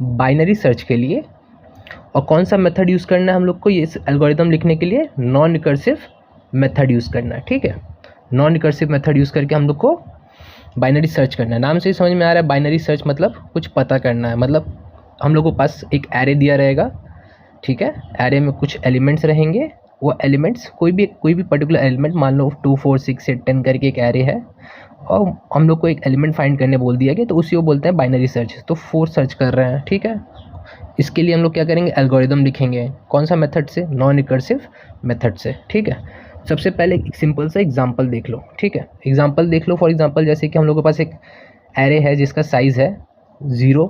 Binary search के लिए। और कौन सा मेथड यूज़ करना है हम लोग को ये एल्गोरिदम लिखने के लिए? नॉन रिकर्सिव मेथड यूज़ करना है, ठीक है। नॉन रिकर्सिव मेथड यूज़ करके हम लोग को बाइनरी सर्च करना है। नाम से ही समझ में आ रहा है बाइनरी सर्च मतलब कुछ पता करना है। मतलब हम लोग को पास एक एरे दिया रहेगा, ठीक है। एरे में कुछ एलिमेंट्स रहेंगे, वो एलिमेंट्स कोई भी पर्टिकुलर एलिमेंट, मान लो 2 4 6 8 10 करके एक एरे है, और हम लोग को एक एलिमेंट फाइंड करने बोल दिया गया, तो उसी को बोलते हैं बाइनरी सर्च। तो 4 सर्च कर रहे हैं, ठीक है। इसके लिए हम लोग क्या करेंगे? एल्गोरिदम लिखेंगे। कौन सा मेथड से? नॉन रिकर्सिव मेथड से, ठीक है। सबसे पहले एक सिंपल सा एग्जांपल देख लो, ठीक है। एग्जांपल देख लो। फॉर एग्जांपल जैसे कि हम लोग के पास एक एरे है जिसका साइज़ है 0,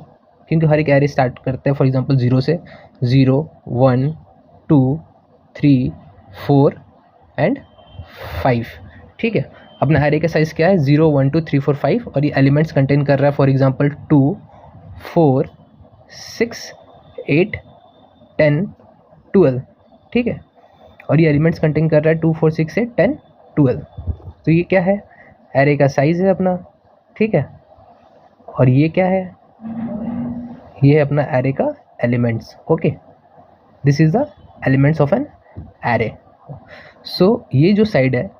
क्योंकि हर एक एरे स्टार्ट करते हैं फॉर एग्जांपल 0 से। 0 1 2 3 4 एंड 5, ठीक है। अपना एरे का साइज़ क्या है? 0 1 2 3 4 5, और ये एलिमेंट्स कंटेन कर रहा है फॉर एग्जांपल 2 4 6 8 10 12, ठीक है। और ये एलिमेंट्स कंटेन कर रहा है 2 4 6 8 10 12। तो ये क्या है? एरे का साइज़ है अपना, ठीक है। और ये क्या है? ये है अपना एरे का elements, okay. This is the elements of an array. So ये जो साइड है,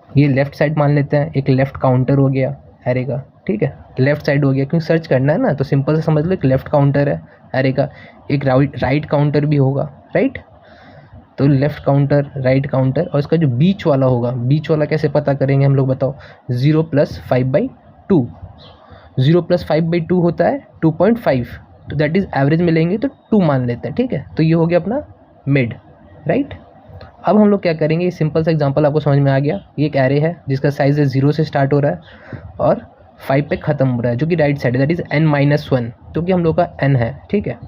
ये लेफ़्ट साइड मान लेते हैं। एक लेफ़्ट काउंटर हो गया एरे का, ठीक है। लेफ़्ट साइड हो गया क्योंकि सर्च करना है ना, तो सिंपल से समझ लो एक लेफ़्ट काउंटर है एरे का। एक राइट काउंटर भी होगा, राइट। तो लेफ़्ट काउंटर, राइट काउंटर, और इसका जो बीच वाला होगा, बीच वाला कैसे पता करेंगे हम लोग? बताओ। 0 + 5/2। 0 + 5/2 होता है 2.5, तो दैट इज़ एवरेज में लेंगे तो 2 मान लेते हैं, ठीक है। तो ये हो गया अपना मिड, राइट। अब हम लोग क्या करेंगे? सिंपल सा एग्जांपल आपको समझ में आ गया। ये एक एरे है जिसका साइज़ है 0 से स्टार्ट हो रहा है और 5 पे ख़त्म हो रहा है, जो कि राइट साइड है, दैट इज़ n-1, जो कि हम लोग का n है, ठीक है।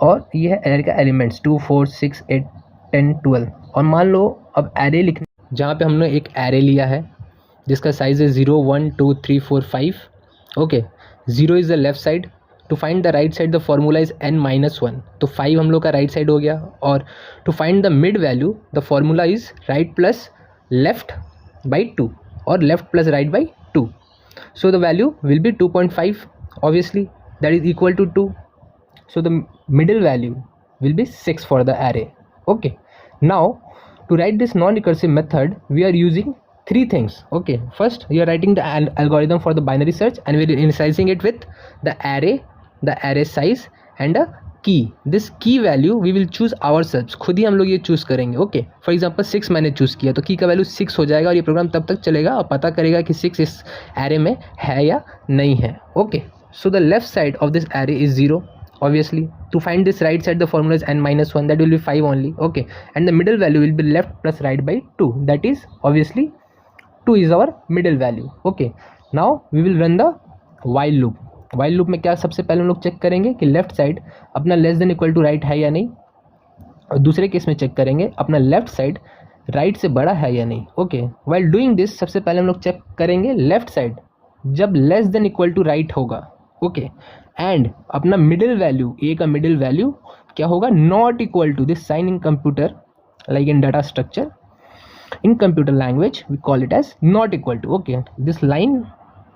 और ये है एरे का एलिमेंट्स 2 4 6 8 10 12। और मान लो अब एरे लिखने, जहाँ पे हमने एक एरे लिया है जिसका साइज़ है 0 1 2 3 4 5, okay. 0 is the left side. To find the right side the formula is n-1, तो 5 हम लोग का राइट साइड हो गया। और to find the mid value the formula is right plus left by 2 और left plus right by 2। So the value will be 2.5, obviously that is equal to 2. So the middle value will be 6 for the array. Okay, now to write this non-recursive method we are using three things. Okay, first you are writing the algorithm for the binary search and we are initializing it with the array size and a key. This key value we will choose ourselves. खुद ही हम लोग ये choose करेंगे. Okay, for example 6 मैंने choose किया तो की का वैल्यू 6 हो जाएगा और ये प्रोग्राम तब तक चलेगा और पता करेगा कि 6 इस एरे में है या नहीं है. Okay, so the left side of this array is 0. Obviously, to find this right side the formula is n-1, that will be 5 only. Okay, and the middle value will be left plus right by 2, that is obviously 2 is our middle value. Okay, now we will run the while loop. while loop में क्या सबसे पहले हम लोग check करेंगे कि left side अपना less than equal to right है या नहीं, और दूसरे केस में चेक करेंगे अपना लेफ्ट साइड राइट से बड़ा है या नहीं. ओके, while doing this सबसे पहले हम लोग चेक करेंगे लेफ्ट साइड जब less than equal to right होगा. ओके, एंड अपना मिडिल वैल्यू, ए का मिडिल वैल्यू क्या होगा? Not equal to this sign in computer, like in data structure, in computer language we call it as not equal to. Okay, this line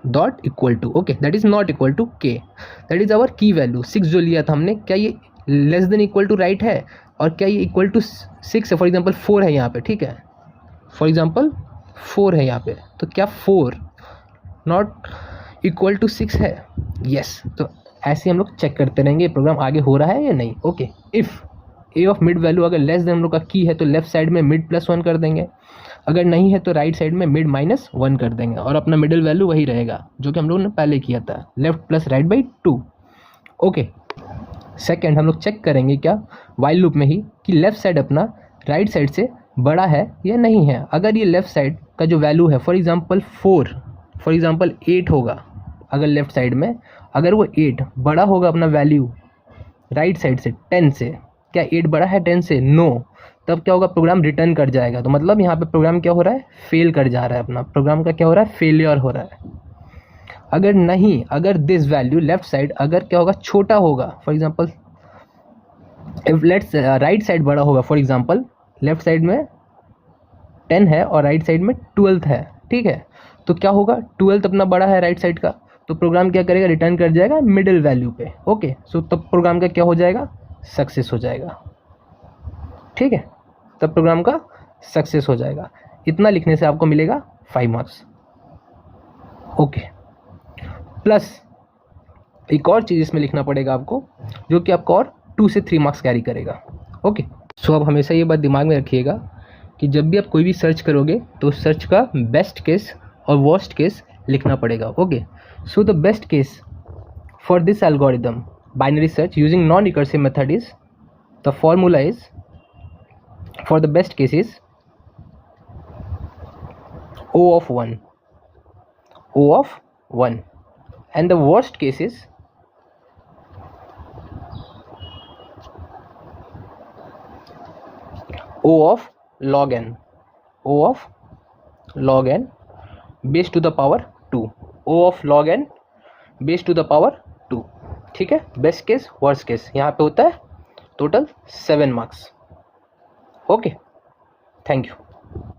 dot equal to, okay, that is not equal to K, that is our key value. 6 जो लिया था हमने, क्या ये less than equal to right है और क्या ये इक्वल टू 6 है? फॉर एग्जाम्पल 4 है यहाँ पे, ठीक है. फॉर एग्जाम्पल 4 है यहाँ पे, तो क्या 4 नॉट इक्वल टू 6 है? यस. तो ऐसे हम लोग चेक करते रहेंगे प्रोग्राम आगे हो रहा है या नहीं. Okay, if A of mid value अगर लेस देन हम लोग का की है तो लेफ्ट साइड में मिड +1 कर देंगे, अगर नहीं है तो राइट साइड में मिड -1 कर देंगे और अपना मिडिल वैल्यू वही रहेगा जो कि हम लोग ने पहले किया था, left plus right by 2. Okay, second हम लोग चेक करेंगे क्या वाइल लूप में ही कि लेफ्ट साइड अपना राइट साइड से बड़ा है या नहीं है. अगर ये लेफ्ट साइड का जो वैल्यू है फॉर एग्जाम्पल 4, फॉर एग्जाम्पल 8 होगा, अगर लेफ्ट साइड में अगर वो 8 बड़ा होगा अपना वैल्यू राइट साइड से 10 से, क्या 8 बड़ा है 10 से? नो. तब क्या होगा? प्रोग्राम रिटर्न कर जाएगा. तो मतलब यहाँ पे प्रोग्राम क्या हो रहा है? फेल कर जा रहा है. अपना प्रोग्राम का क्या हो रहा है? फेलियर हो रहा है. अगर नहीं, अगर दिस वैल्यू लेफ्ट साइड अगर क्या होगा? छोटा होगा. For example if let's write side बड़ा होगा, फॉर एग्जाम्पल लेफ्ट साइड में 10 है और राइट साइड में 12 है, ठीक है. तो क्या होगा? 12 अपना बड़ा है राइट साइड का, तो प्रोग्राम क्या करेगा, रिटर्न कर जाएगा मिडिल वैल्यू पे। ओके, सो तब प्रोग्राम का क्या हो जाएगा, सक्सेस हो जाएगा। ठीक है, तब प्रोग्राम का सक्सेस हो जाएगा। इतना लिखने से आपको मिलेगा 5 मार्क्स। ओके, प्लस एक और चीज़ इसमें लिखना पड़ेगा आपको, जो कि आपको और 2 से 3 मार्क्स कैरी करेगा। ओके, सो अब हमेशा ये बात दिमाग में रखिएगा कि जब भी आप कोई भी सर्च करोगे तो सर्च का बेस्ट केस और वर्स्ट केस लिखना पड़ेगा। Okay, so the best case for this algorithm binary search using non recursive method is, the formula is, for the best case is O of 1, O of 1, and the worst case is O of log n, O of log n base to the power 2, O of log n base to the power 2। ठीक है, best case worst case यहाँ पे होता है total 7 marks. Okay, thank you.